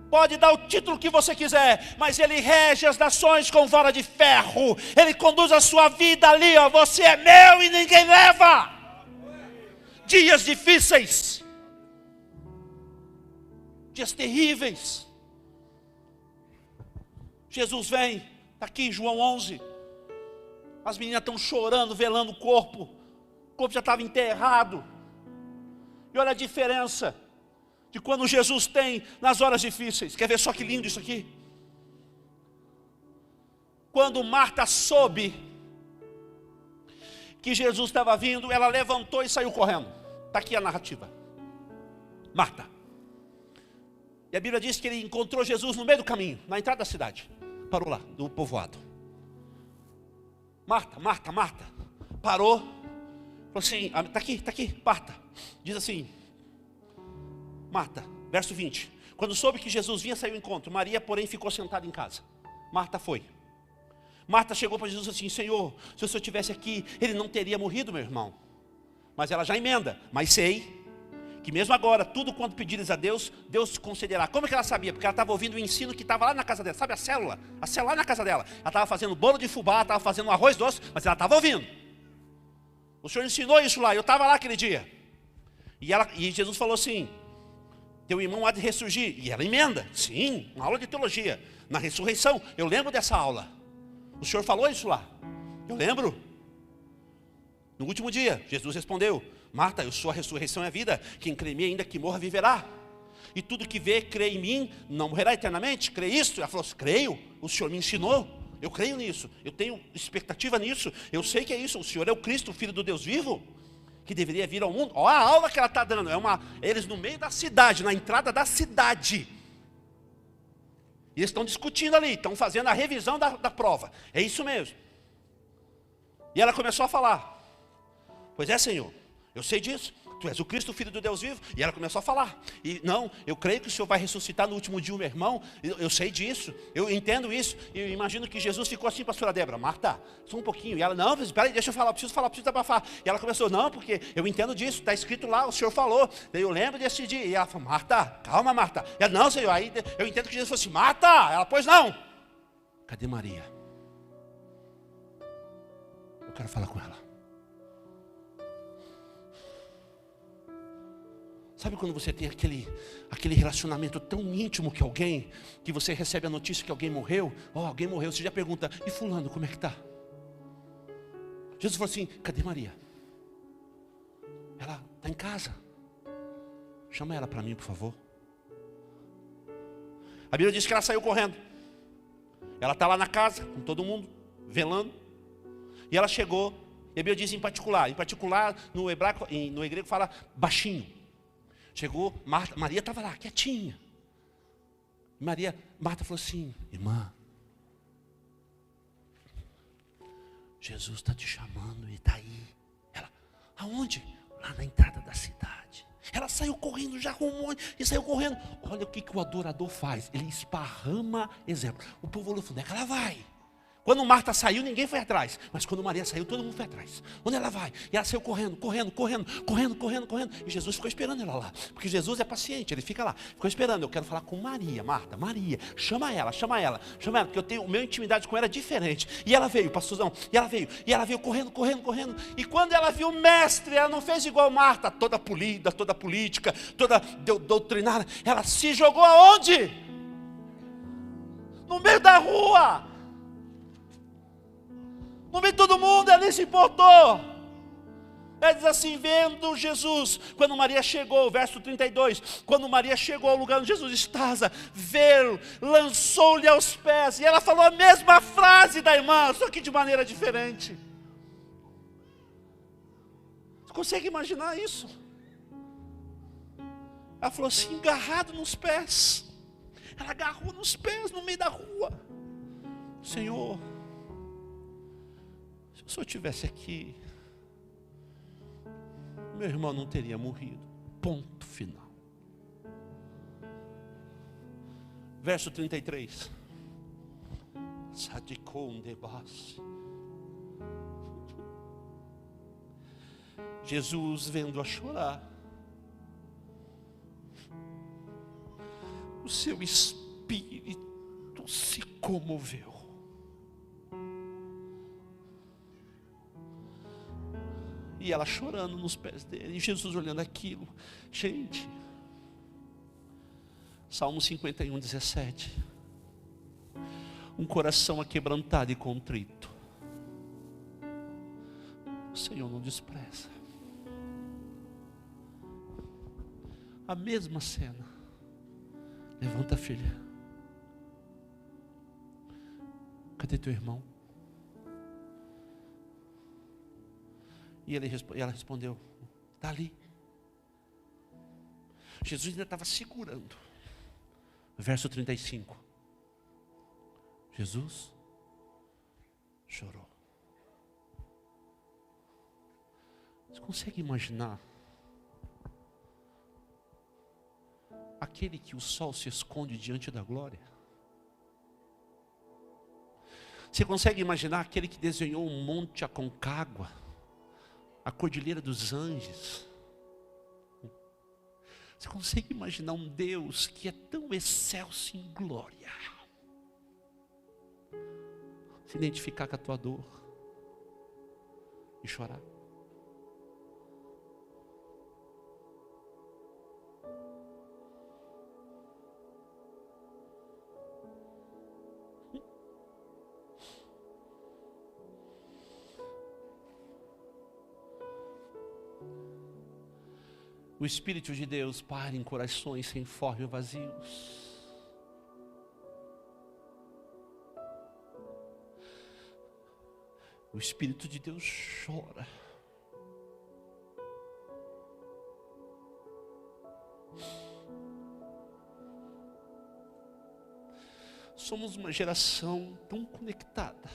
Speaker 1: Pode dar o título que você quiser, mas Ele rege as nações com vara de ferro. Ele conduz a sua vida ali, ó, você é meu e ninguém leva. Dias difíceis, dias terríveis. Jesus vem, está aqui em João 11. As meninas estão chorando, velando o corpo já estava enterrado. E olha a diferença de quando Jesus tem nas horas difíceis. Quer ver só que lindo isso aqui? Quando Marta soube que Jesus estava vindo, ela levantou e saiu correndo. Está aqui a narrativa. Marta. E a Bíblia diz que ele encontrou Jesus no meio do caminho, na entrada da cidade. Parou lá, do povoado. Marta, Marta, Marta. Parou. Falou assim: está aqui, Marta. Diz assim: Marta, verso 20. Quando soube que Jesus vinha, saiu ao encontro. Maria, porém, ficou sentada em casa. Marta foi. Marta chegou para Jesus assim: Senhor, se o Senhor estivesse aqui, ele não teria morrido, meu irmão. Mas ela já emenda: mas sei que mesmo agora, tudo quanto pedires a Deus, Deus concederá. Como é que ela sabia? Porque ela estava ouvindo o ensino que estava lá na casa dela. Sabe a célula? A célula lá na casa dela. Ela estava fazendo bolo de fubá, estava fazendo um arroz doce, mas ela estava ouvindo. O Senhor ensinou isso lá, eu estava lá aquele dia. E Jesus falou assim: teu irmão há de ressurgir. E ela emenda: sim, uma aula de teologia. Na ressurreição, eu lembro dessa aula. O Senhor falou isso lá, eu lembro. No último dia, Jesus respondeu: Marta, eu sou a ressurreição e a vida. Quem crê em mim, ainda que morra, viverá. E tudo que vê, crê em mim, não morrerá eternamente. Crê isto? Ela falou: creio, o Senhor me ensinou. Eu creio nisso, eu tenho expectativa nisso. Eu sei que é isso, o Senhor é o Cristo, o Filho do Deus vivo, que deveria vir ao mundo. Olha a aula que ela está dando. Eles no meio da cidade, na entrada da cidade. E eles estão discutindo ali, estão fazendo a revisão da prova. É isso mesmo. E ela começou a falar: pois é, Senhor, eu sei disso. Tu és o Cristo, o Filho do Deus vivo. E ela começou a falar. E não, eu creio que o Senhor vai ressuscitar no último dia o meu irmão. Eu sei disso, eu entendo isso. E eu imagino que Jesus ficou assim, pastora Débora: Marta, só um pouquinho. E ela: não, espera aí, deixa eu falar, preciso desabafar. E ela começou: não, porque eu entendo disso, está escrito lá, o Senhor falou. Daí eu lembro desse dia. E ela falou: Marta, calma, Marta. E ela: não, Senhor. Aí eu entendo que Jesus falou assim: Marta. Ela: pois não. Cadê Maria? Eu quero falar com ela. Sabe quando você tem aquele relacionamento tão íntimo com alguém, que você recebe a notícia que alguém morreu? Alguém morreu, você já pergunta: e fulano, como é que está? Jesus falou assim: cadê Maria? Ela está em casa. Chama ela para mim, por favor. A Bíblia diz que ela saiu correndo. Ela está lá na casa, com todo mundo, velando. E ela chegou, e a Bíblia diz em particular no hebraico, no grego fala baixinho. Chegou, Maria estava lá, quietinha. Marta falou assim: irmã, Jesus está te chamando e está aí. Ela: aonde? Lá na entrada da cidade. Ela saiu correndo, já arrumou e saiu correndo. Olha o que o adorador faz. Ele esparrama exemplo. O povo olhou: onde é que ela vai? Quando Marta saiu, ninguém foi atrás. Mas quando Maria saiu, todo mundo foi atrás. Onde ela vai? E ela saiu correndo. E Jesus ficou esperando ela lá. Porque Jesus é paciente, ele fica lá. Ficou esperando. Eu quero falar com Maria, Marta, Maria. Chama ela. Porque o meu intimidade com ela é diferente. E ela veio, pastorzão. E ela veio correndo. E quando ela viu o mestre, ela não fez igual Marta, toda polida, toda política, toda doutrinada. Ela se jogou aonde? No meio da rua. No meio de todo mundo, ela nem se importou. Ela diz assim: vendo Jesus, quando Maria chegou, verso 32, quando Maria chegou ao lugar onde Jesus estava, veio, lançou-lhe aos pés, e ela falou a mesma frase da irmã, só que de maneira diferente. Você consegue imaginar isso? Ela falou assim: agarrado nos pés. Ela agarrou nos pés no meio da rua. Senhor, se o Senhor estivesse aqui, meu irmão não teria morrido. Ponto final. Verso 33. Jesus, vendo-a chorar, o seu espírito se comoveu. E ela chorando nos pés dele, e Jesus olhando aquilo. Gente, Salmo 51, 17. Um coração aquebrantado e contrito, o Senhor não despreza. A mesma cena. Levanta, filha. Cadê teu irmão? E ela respondeu: está ali. Jesus ainda estava segurando. Verso 35. Jesus chorou. Você consegue imaginar aquele que o sol se esconde diante da glória? Você consegue imaginar aquele que desenhou um monte Aconcagua, a Cordilheira dos Andes? Você consegue imaginar um Deus que é tão excelso em glória se identificar com a tua dor e chorar? O Espírito de Deus para em corações sem forma e vazios. O Espírito de Deus chora. Somos uma geração tão conectada,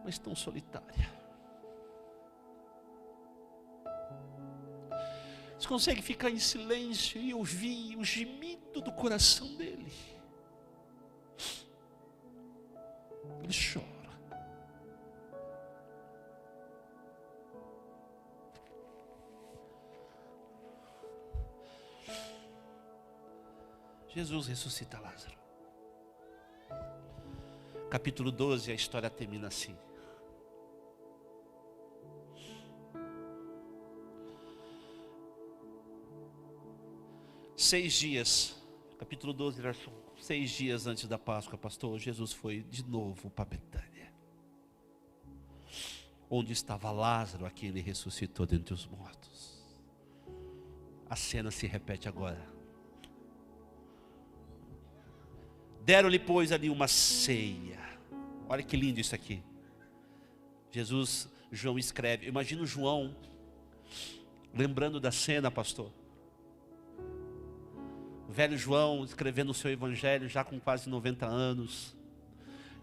Speaker 1: mas tão solitária. Você consegue ficar em silêncio e ouvir o gemido do coração dele? Ele chora. Jesus ressuscita Lázaro. Capítulo 12, a história termina assim. Seis dias, capítulo 12, verso 1. 6 dias antes da Páscoa, pastor, Jesus foi de novo para Betânia, onde estava Lázaro, a quem ele ressuscitou dentre os mortos. A cena se repete agora. Deram-lhe, pois, ali uma ceia. Olha que lindo isso aqui. Jesus, João escreve. Imagina o João lembrando da cena, pastor. O velho João escrevendo o seu evangelho já com quase 90 anos.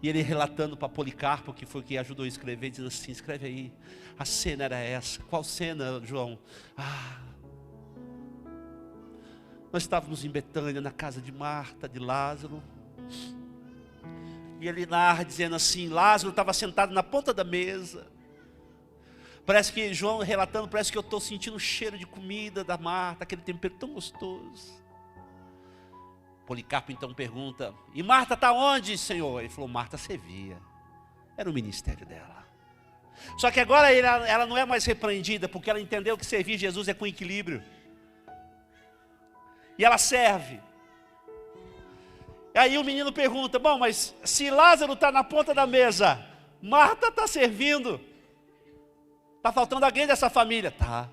Speaker 1: E ele relatando para Policarpo, que foi que ajudou a escrever, dizendo assim: escreve aí, a cena era essa. Qual cena, João? Nós estávamos em Betânia, na casa de Marta, de Lázaro. E ele narra dizendo assim: Lázaro estava sentado na ponta da mesa. Parece que, João relatando, parece que eu estou sentindo o cheiro de comida da Marta, aquele tempero tão gostoso. Policarpo então pergunta: e Marta está onde, Senhor? Ele falou: Marta servia. Era o ministério dela. Só que agora ela não é mais repreendida, porque ela entendeu que servir Jesus é com equilíbrio. E ela serve. Aí o menino pergunta: bom, mas se Lázaro está na ponta da mesa, Marta está servindo, está faltando alguém dessa família? Tá.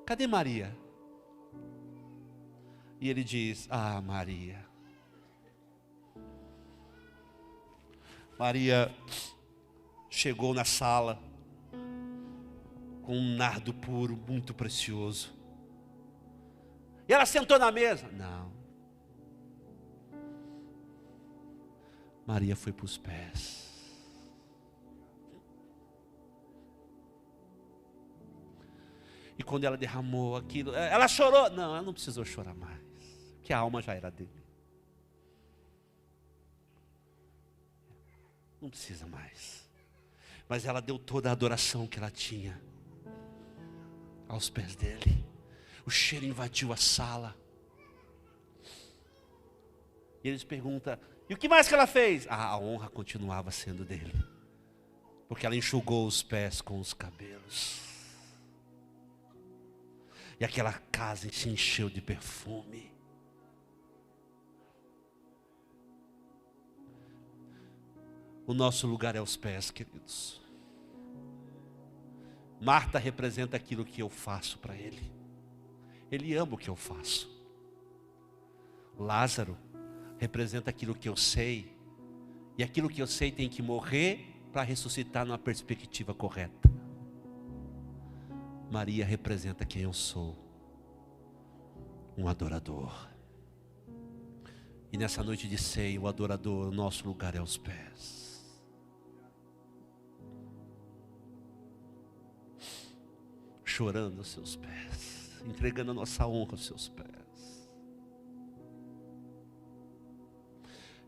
Speaker 1: Cadê Maria? E ele diz: Maria. Maria chegou na sala com um nardo puro, muito precioso. E ela sentou na mesa? Não. Maria foi para os pés. E quando ela derramou aquilo, ela chorou? Não, ela não precisou chorar mais, porque a alma já era dele. Não precisa mais. Mas ela deu toda a adoração que ela tinha aos pés dele. O cheiro invadiu a sala. E eles perguntam: e o que mais que ela fez? A honra continuava sendo dele, porque ela enxugou os pés com os cabelos. E aquela casa se encheu de perfume. O nosso lugar é os pés, queridos. Marta representa aquilo que eu faço para ele. Ele ama o que eu faço. Lázaro representa aquilo que eu sei. E aquilo que eu sei tem que morrer para ressuscitar numa perspectiva correta. Maria representa quem eu sou. Um adorador. E nessa noite de ceia, o adorador, o nosso lugar é aos pés. Chorando aos seus pés. Entregando a nossa honra aos seus pés.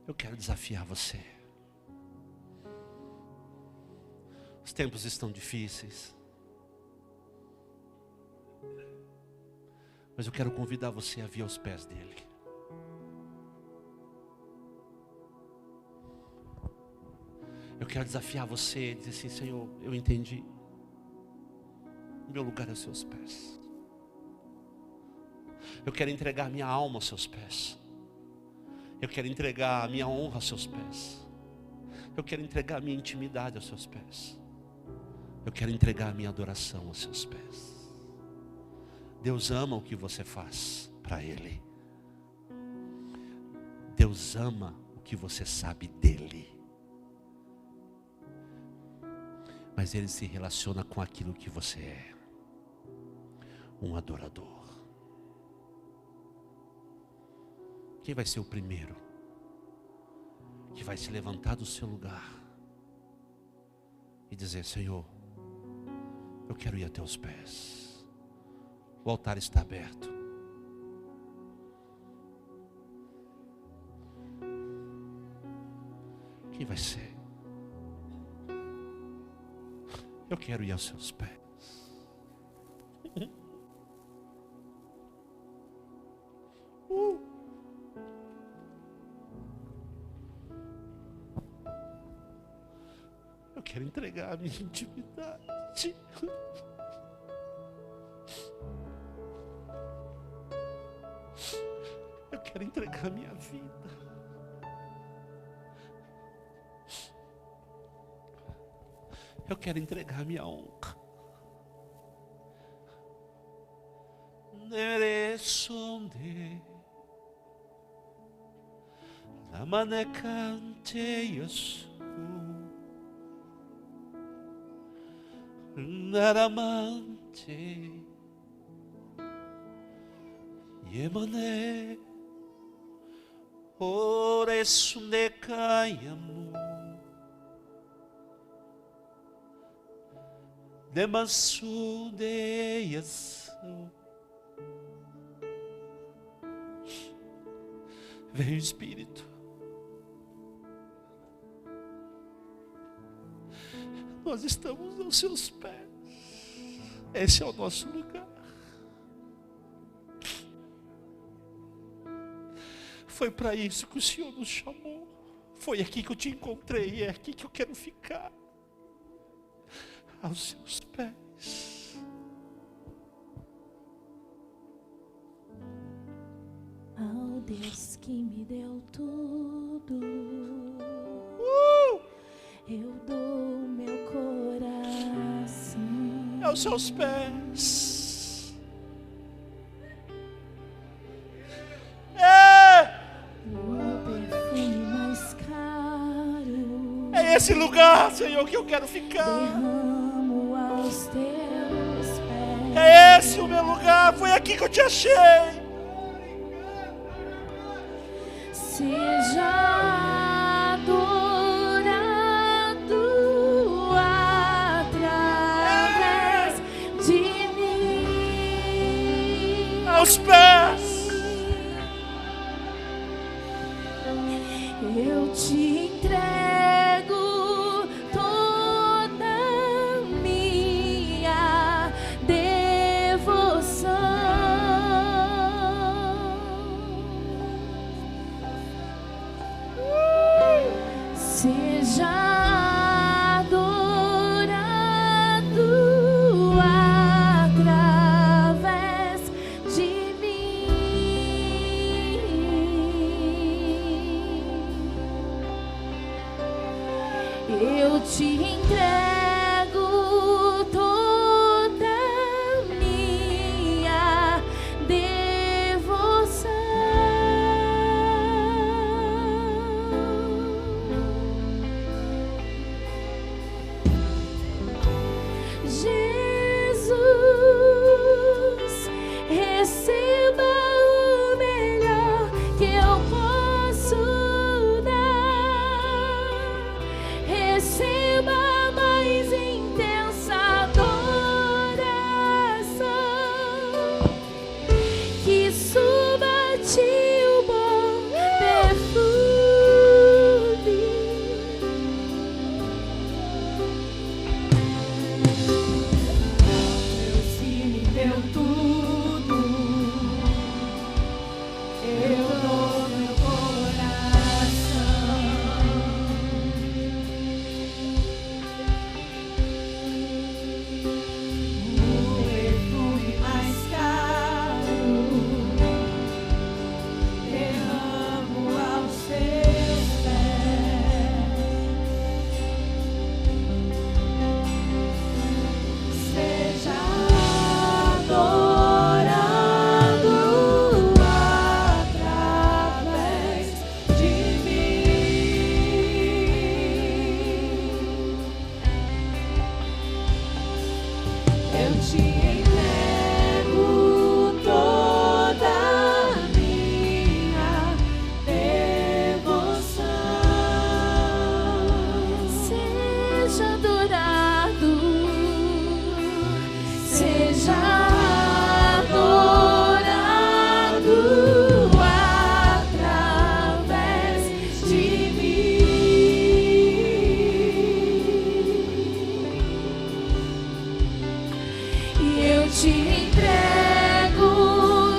Speaker 1: Eu quero desafiar você. Os tempos estão difíceis. Mas eu quero convidar você a vir aos pés dele. Eu quero desafiar você, dizer assim: Senhor, eu entendi. O meu lugar é aos seus pés. Eu quero entregar minha alma aos seus pés. Eu quero entregar a minha honra aos seus pés. Eu quero entregar a minha intimidade aos seus pés. Eu quero entregar a minha adoração aos seus pés. Deus ama o que você faz para Ele. Deus ama o que você sabe dEle. Mas Ele se relaciona com aquilo que você é. Um adorador. Quem vai ser o primeiro que vai se levantar do seu lugar e dizer: Senhor, eu quero ir a teus pés. O altar está aberto. Quem vai ser? Eu quero ir aos seus pés. Eu quero entregar a minha intimidade. Eu quero entregar a minha vida. Eu quero entregar a minha honra. Neresonde Lamanecante Yesu Naramante Yemane Oresunde Kayamu Demansu de Yesu. Vem, Espírito. Nós estamos aos seus pés. Esse é o nosso lugar. Foi para isso que o Senhor nos chamou. Foi aqui que eu te encontrei e é aqui que eu quero ficar. Aos seus pés.
Speaker 2: Ao Deus que me deu tudo, eu dou meu coração.
Speaker 1: Aos seus pés.
Speaker 2: O perfume mais caro.
Speaker 1: É esse lugar, Senhor, que eu quero ficar.
Speaker 2: Derramo aos teus pés.
Speaker 1: É esse o meu lugar. Foi aqui que eu te achei.
Speaker 2: Seja adorado através de mim.
Speaker 1: Aos pés.
Speaker 2: Eu te entrego toda minha devoção. Seja adorado através de mim. te entrego toda a minha devoção. Seja adorado, seja adorado através de mim. E eu te entrego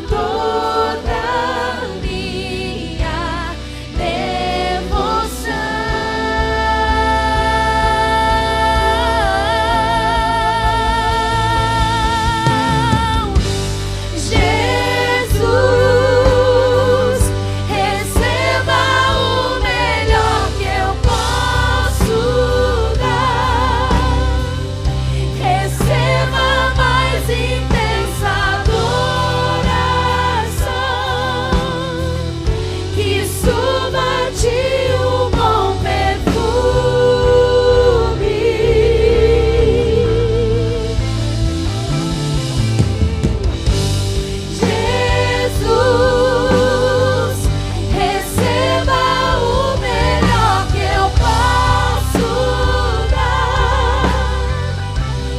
Speaker 2: toda a minha devoção. Jesus, receba o melhor que eu posso dar. Receba a mais intensa adoração, que suba a ti o bom perfume. Jesus, receba o melhor que eu posso dar.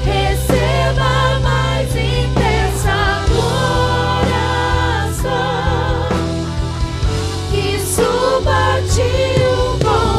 Speaker 2: Receba a mais intensa adoração, que suba a ti o bom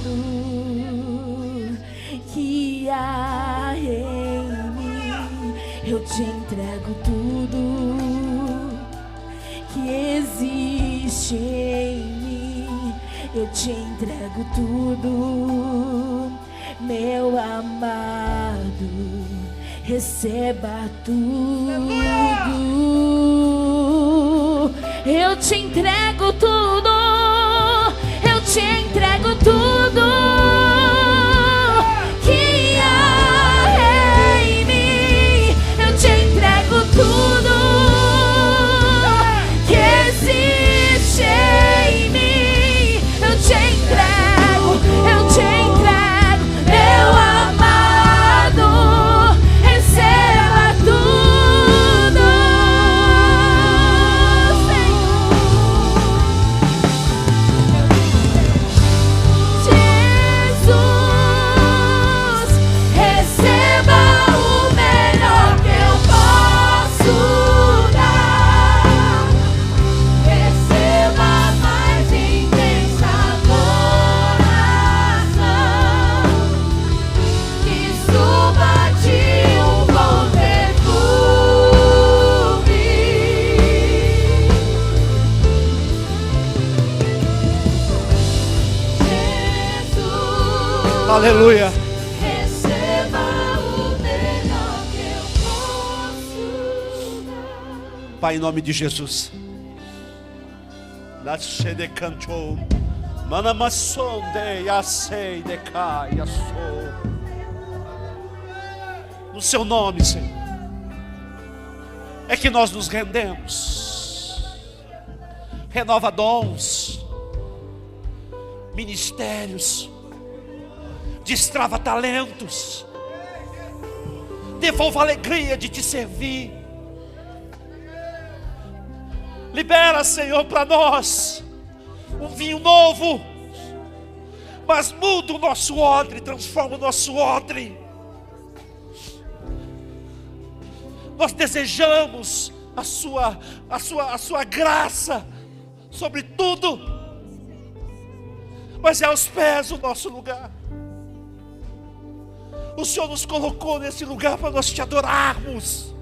Speaker 2: tudo que há em mim. Eu te entrego tudo que existe em mim. Eu te entrego tudo, meu amado. Receba tudo. Eu te entrego tudo. Eu te entrego tudo que há em mim. Eu te entrego tudo que existe em mim. Eu te entrego, meu amado. Receba tudo, Jesus, receba o melhor que eu posso dar. Receba a mais intensa adoração, que suba a ti um bom perfume. Jesus,
Speaker 1: Aleluia.
Speaker 2: receba o melhor que eu posso dar.
Speaker 1: Pai, em nome de Jesus. Nasce de canto. Manamassonde, yasei de cá, yassou. No seu nome, Senhor, é que nós nos rendemos. Renova dons, ministérios, destrava talentos, devolva a alegria de te servir. Libera, Senhor, para nós um vinho novo, mas muda o nosso odre, transforma o nosso odre. Nós desejamos a sua graça sobre tudo, mas é aos pés o nosso lugar. O Senhor nos colocou nesse lugar para nós te adorarmos,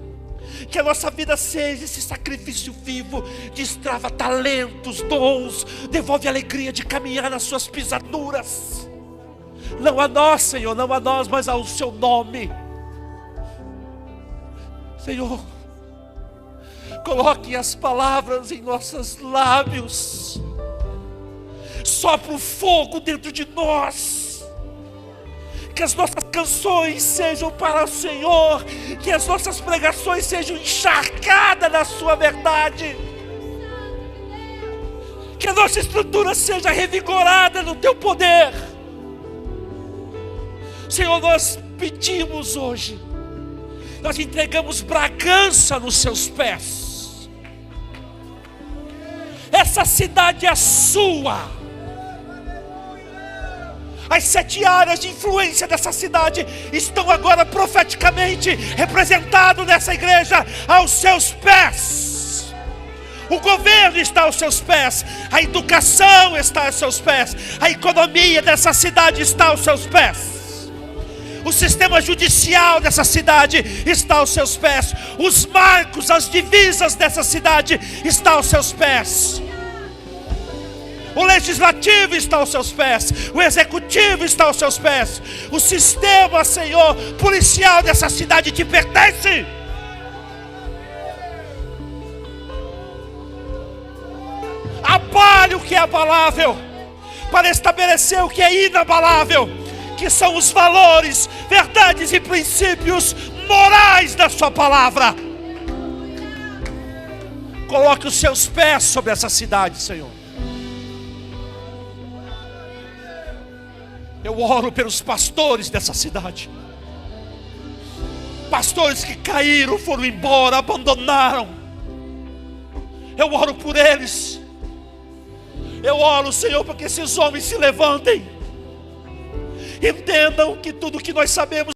Speaker 1: Que a nossa vida seja esse sacrifício vivo. Destrava talentos, dons. Devolve a alegria de caminhar nas suas pisaduras. Não a nós, Senhor, não a nós, mas ao seu nome. Senhor, coloque as palavras em nossos lábios. Sopra o fogo dentro de nós. Que as nossas canções sejam para o Senhor. Que as nossas pregações sejam encharcadas na sua verdade. Que a nossa estrutura seja revigorada no teu poder. Senhor, nós pedimos hoje. Nós entregamos Bragança nos seus pés. Essa cidade é sua. As 7 áreas de influência dessa cidade estão agora profeticamente representadas nessa igreja aos seus pés. O governo está aos seus pés. A educação está aos seus pés. A economia dessa cidade está aos seus pés. O sistema judicial dessa cidade está aos seus pés. Os marcos, as divisas dessa cidade estão aos seus pés. O legislativo está aos seus pés. O executivo está aos seus pés. O sistema, Senhor, policial dessa cidade te pertence. Abale o que é abalável para estabelecer o que é inabalável, que são os valores, verdades e princípios morais da sua palavra. Coloque os seus pés sobre essa cidade, Senhor. Eu oro pelos pastores dessa cidade. Pastores que caíram, foram embora, abandonaram. Eu oro por eles. Eu oro, Senhor, para que esses homens se levantem. Entendam que tudo que nós sabemos